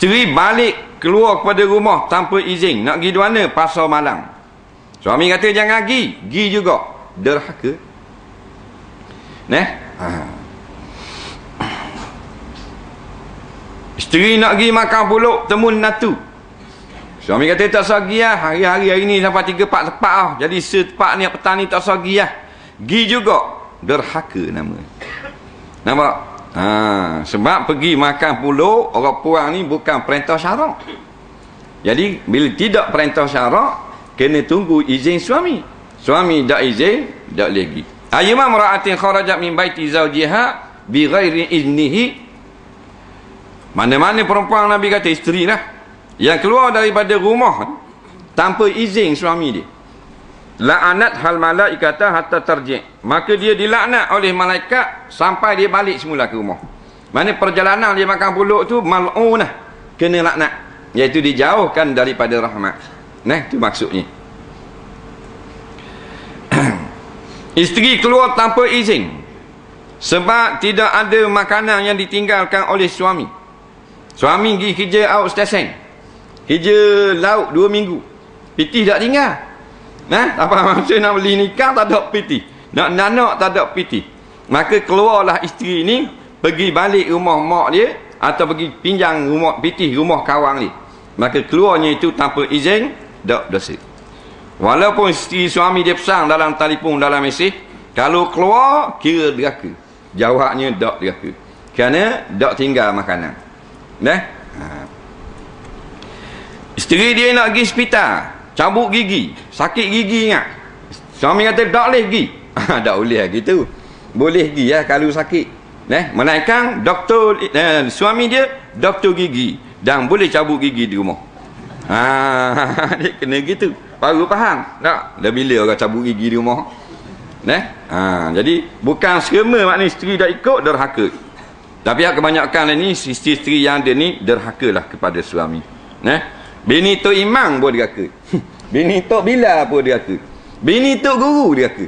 Isteri balik keluar kepada rumah tanpa izin, nak pergi mana? Pasar malam. Suami kata jangan pergi juga. Derhaka. Isteri nak pergi makan puluk, temu natu. Suami kata tak usah pergi lah. Hari-hari ni sampai 3-4 tepat lah. Jadi setepat ni petang ni tak usah pergi lah. Pergi juga. Derhaka nama. Nampak? Sebab pergi makan puluk, orang puang ni bukan perintah syarak. Jadi bila tidak perintah syarak, kena tunggu izin suami. Suami tak izin, tak boleh pergi. Ayyuma mar'atin kharajat min baiti zawjiha bi ghairi iznihi. Mana-mana perempuan, Nabi kata isteri lah, yang keluar daripada rumah tanpa izin suami dia, la'anat hal malaikata hatta tarji', maka dia dilaknat oleh malaikat sampai dia balik semula ke rumah. Mana perjalanan dia makan puluk tu mal'unah, kena laknat, iaitu dijauhkan daripada rahmat. Itu maksudnya. Isteri keluar tanpa izin sebab tidak ada makanan yang ditinggalkan oleh suami. Suami pergi kerja outstation, kerja laut 2 minggu, pitih tak tinggal. Apa maksud nak beli nikah tak ada pitih, nak nanak tak ada pitih. Maka keluarlah isteri ni pergi balik rumah mak dia, atau pergi pinjam rumah pitih rumah kawan dia. Maka keluarnya itu tanpa izin, tak dosa. Walaupun isteri suami dia pesan dalam telefon, dalam mesej, kalau keluar kira derhaka. Jawabnya tak derhaka, kerana tak tinggal makanan. Isteri dia nak pergi hospital, cabut gigi, sakit gigi ingat. Suami kata tak boleh pergi. Tak boleh gitu. Boleh pergi ya kalau sakit. Melainkan doktor, suami dia doktor gigi dan boleh cabut gigi di rumah. Dia kena gitu baru faham. Tak, dah bila orang cabut gigi di rumah. Jadi bukan serema maknanya isteri dah ikut derhaka. Tapi kebanyakan ni isteri yang ada ni derhakalah kepada suami. Bini tok imam pun derhaka. Bini tok bila pun derhaka. Bini tok guru derhaka.